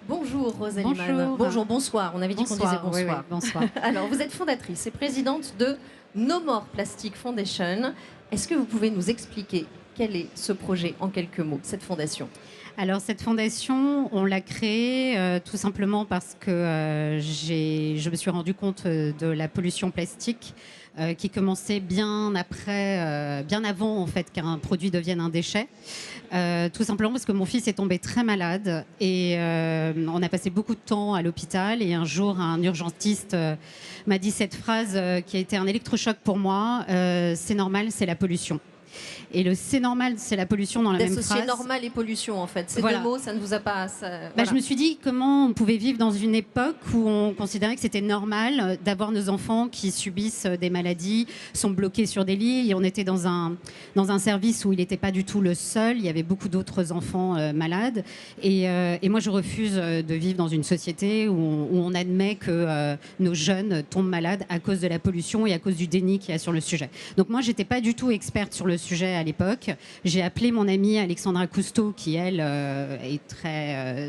Bonjour Rosalie Mann. Bonjour. Bonjour, bonsoir. On avait dit qu'on disait bonsoir. Oui, oui, bonsoir. Alors, vous êtes fondatrice et présidente de No More Plastic Foundation. Est-ce que vous pouvez nous expliquer quel est ce projet en quelques mots, cette fondation? Alors cette fondation, on l'a créée tout simplement parce que je me suis rendu compte de la pollution plastique qui commençait bien avant en fait qu'un produit devienne un déchet. Tout simplement parce que mon fils est tombé très malade et on a passé beaucoup de temps à l'hôpital et un jour un urgentiste m'a dit cette phrase qui a été un électrochoc pour moi, c'est normal, c'est la pollution. Et le c'est normal, c'est la pollution dans la même phrase. D'associer normal et pollution, en fait. Ces voilà. deux mots, ça ne vous a pas... Voilà. Je me suis dit comment on pouvait vivre dans une époque où on considérait que c'était normal d'avoir nos enfants qui subissent des maladies, sont bloqués sur des lits. Et on était dans un service où il n'était pas du tout le seul. Il y avait beaucoup d'autres enfants malades. Et moi, je refuse de vivre dans une société où on admet que nos jeunes tombent malades à cause de la pollution et à cause du déni qu'il y a sur le sujet. Donc moi, je n'étais pas du tout experte sur le sujet à l'époque. J'ai appelé mon amie Alexandra Cousteau, qui elle est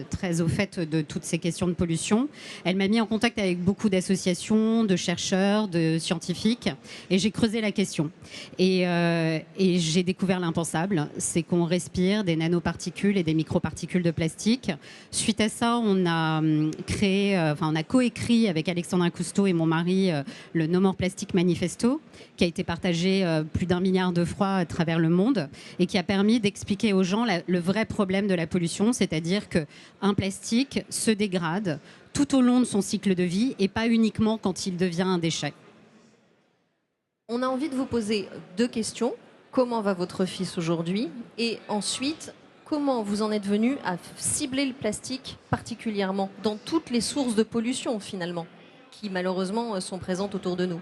très au fait de toutes ces questions de pollution. Elle m'a mis en contact avec beaucoup d'associations, de chercheurs, de scientifiques, et j'ai creusé la question. Et j'ai découvert l'impensable, c'est qu'on respire des nanoparticules et des microparticules de plastique. Suite à ça, on a coécrit avec Alexandra Cousteau et mon mari le No More Plastic Manifesto, qui a été partagé plus d'1 milliard de fois à travers le monde et qui a permis d'expliquer aux gens le vrai problème de la pollution, c'est-à-dire qu'un plastique se dégrade tout au long de son cycle de vie et pas uniquement quand il devient un déchet. On a envie de vous poser 2 questions. Comment va votre fils aujourd'hui? Et ensuite, comment vous en êtes venu à cibler le plastique particulièrement dans toutes les sources de pollution finalement, qui malheureusement sont présentes autour de nous?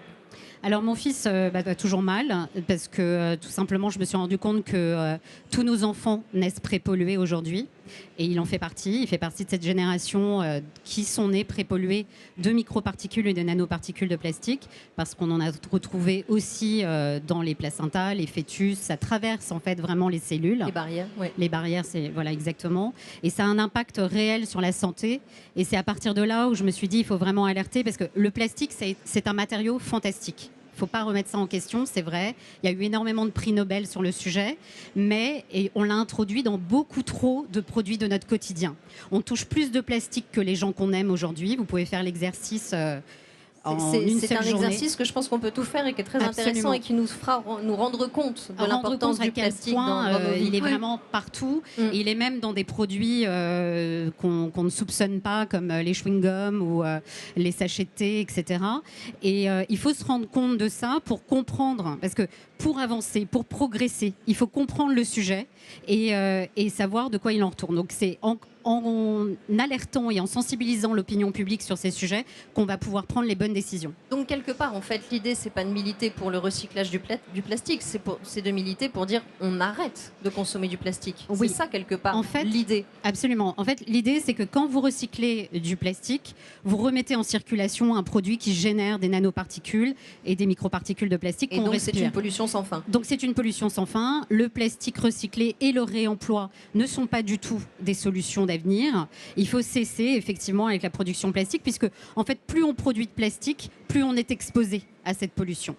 Alors mon fils va toujours mal parce que tout simplement je me suis rendu compte que tous nos enfants naissent prépollués aujourd'hui et il en fait partie. Il fait partie de cette génération qui sont nés prépollués de microparticules et de nanoparticules de plastique parce qu'on en a retrouvé aussi dans les placentas, les fœtus. Ça traverse en fait vraiment les cellules. Les barrières, oui. Les barrières, c'est voilà exactement. Et ça a un impact réel sur la santé. Et c'est à partir de là où je me suis dit il faut vraiment alerter parce que le plastique c'est un matériau fantastique. Il ne faut pas remettre ça en question, c'est vrai. Il y a eu énormément de prix Nobel sur le sujet, mais on l'a introduit dans beaucoup trop de produits de notre quotidien. On touche plus de plastique que les gens qu'on aime aujourd'hui. Vous pouvez faire l'exercice en une seule journée. C'est un exercice que je pense qu'on peut tout faire et qui est très intéressant et qui nous fera nous rendre compte de l'importance du plastique dans nos vies. Il est vraiment partout. Et il est même dans des produits qu'on ne soupçonne pas, comme les chewing-gums ou les sachets de thé, etc. Et il faut se rendre compte de ça pour comprendre, parce que pour avancer, pour progresser, il faut comprendre le sujet et savoir de quoi il en retourne. Donc c'est en alertant et en sensibilisant l'opinion publique sur ces sujets qu'on va pouvoir prendre les bonnes décisions. Donc quelque part, en fait, l'idée, c'est pas de militer pour le recyclage du plastique, c'est de militer pour dire on arrête de consommer du plastique. Oui. C'est ça, quelque part, en fait, l'idée. Absolument. En fait, l'idée, c'est que quand vous recyclez du plastique, vous remettez en circulation un produit qui génère des nanoparticules et des microparticules de plastique qu'on respire. Et donc, c'est une pollution sans fin. Donc, c'est une pollution sans fin. Le plastique recyclé et le réemploi ne sont pas du tout des solutions d'avenir. Il faut cesser effectivement avec la production plastique puisque en fait plus on produit de plastique, plus on est exposé à cette pollution.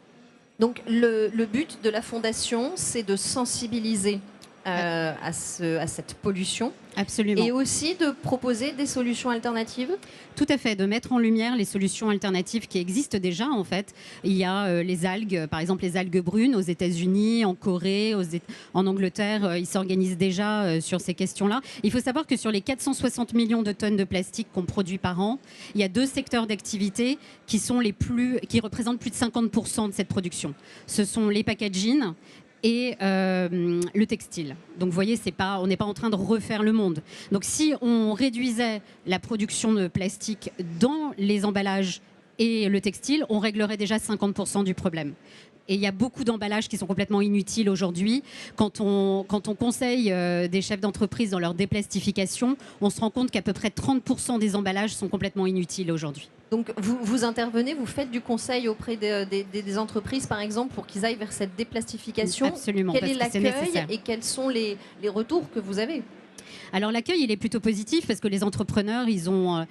Donc le but de la fondation, c'est de sensibiliser à cette pollution. Absolument. Et aussi de proposer des solutions alternatives? Tout à fait, de mettre en lumière les solutions alternatives qui existent déjà en fait. Il y a les algues, par exemple les algues brunes aux États-Unis, en Corée, en Angleterre, ils s'organisent déjà sur ces questions-là. Il faut savoir que sur les 460 millions de tonnes de plastique qu'on produit par an, il y a 2 secteurs d'activité qui représentent plus de 50% de cette production. Ce sont les packaging et le textile. Donc vous voyez, on n'est pas en train de refaire le monde. Donc si on réduisait la production de plastique dans les emballages et le textile, on réglerait déjà 50% du problème. Et il y a beaucoup d'emballages qui sont complètement inutiles aujourd'hui. Quand on conseille des chefs d'entreprise dans leur déplastification, on se rend compte qu'à peu près 30% des emballages sont complètement inutiles aujourd'hui. Donc vous intervenez, vous faites du conseil auprès des entreprises, par exemple, pour qu'ils aillent vers cette déplastification. Absolument. Quel est l'accueil et quels sont les retours que vous avez? Alors l'accueil, il est plutôt positif parce que les entrepreneurs, ils ont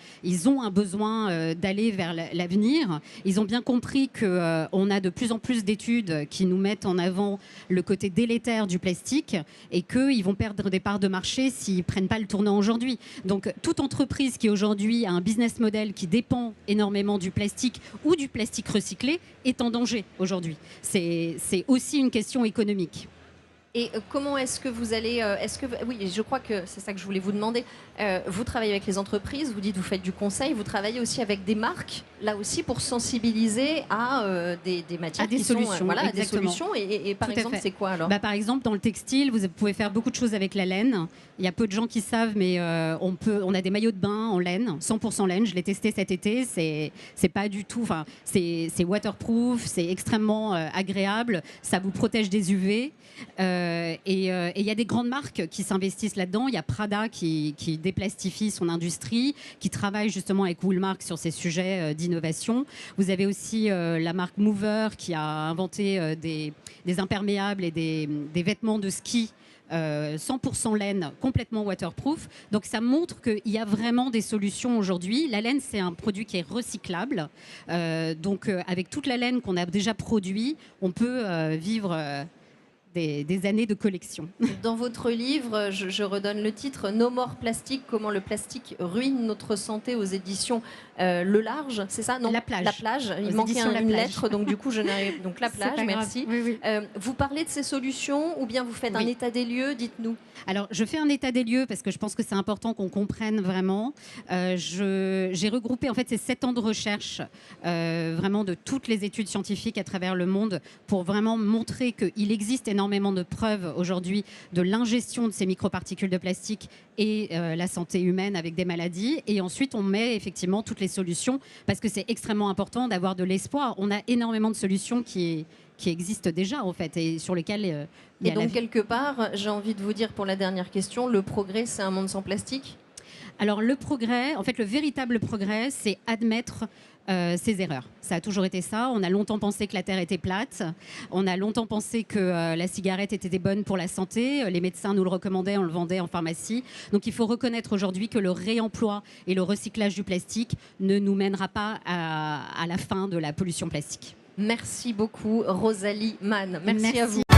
un besoin d'aller vers l'avenir. Ils ont bien compris qu'on a de plus en plus d'études qui nous mettent en avant le côté délétère du plastique et qu'ils vont perdre des parts de marché s'ils ne prennent pas le tournant aujourd'hui. Donc toute entreprise qui aujourd'hui a un business model qui dépend énormément du plastique ou du plastique recyclé est en danger aujourd'hui. C'est aussi une question économique. Et comment est-ce que vous allez... oui, je crois que c'est ça que je voulais vous demander. Vous travaillez avec les entreprises, vous dites vous faites du conseil, vous travaillez aussi avec des marques, là aussi pour sensibiliser à des matières des qui solutions, sont... Voilà, à des exactement. solutions. Et par exemple, c'est quoi alors? Par exemple, dans le textile, vous pouvez faire beaucoup de choses avec la laine. Il y a peu de gens qui savent, mais on a des maillots de bain en laine, 100% laine. Je l'ai testé cet été. C'est pas du tout... Enfin, c'est waterproof, c'est extrêmement agréable. Ça vous protège des UV. Et il y a des grandes marques qui s'investissent là-dedans. Il y a Prada qui déplastifie son industrie, qui travaille justement avec Woolmark sur ces sujets d'innovation. Vous avez aussi la marque Mover qui a inventé des imperméables et des vêtements de ski 100% laine, complètement waterproof. Donc ça montre qu'il y a vraiment des solutions aujourd'hui. La laine, c'est un produit qui est recyclable. Donc avec toute la laine qu'on a déjà produit, on peut vivre... Des années de collection. Dans votre livre, je redonne le titre, No More Plastique, comment le plastique ruine notre santé, aux éditions Le Large, c'est ça? Non, La Plage. La Plage. Il manquait une lettre, donc du coup je n'arrive. Donc La Plage, merci. Oui, oui. Vous parlez de ces solutions ou bien vous faites un état des lieux? Dites-nous. Alors je fais un état des lieux parce que je pense que c'est important qu'on comprenne vraiment. J'ai regroupé en fait ces 7 ans de recherche vraiment de toutes les études scientifiques à travers le monde pour vraiment montrer qu'il existe énormément de preuves aujourd'hui de l'ingestion de ces microparticules de plastique et la santé humaine avec des maladies. Et ensuite, on met effectivement toutes les solutions parce que c'est extrêmement important d'avoir de l'espoir. On a énormément de solutions qui existent déjà en fait et sur lesquelles et donc quelque part, j'ai envie de vous dire pour la dernière question, le progrès, c'est un monde sans plastique? Alors le progrès, en fait le véritable progrès, c'est admettre ses erreurs. Ça a toujours été ça. On a longtemps pensé que la Terre était plate. On a longtemps pensé que la cigarette était bonne pour la santé. Les médecins nous le recommandaient, on le vendait en pharmacie. Donc il faut reconnaître aujourd'hui que le réemploi et le recyclage du plastique ne nous mènera pas à la fin de la pollution plastique. Merci beaucoup Rosalie Mann. Merci à vous.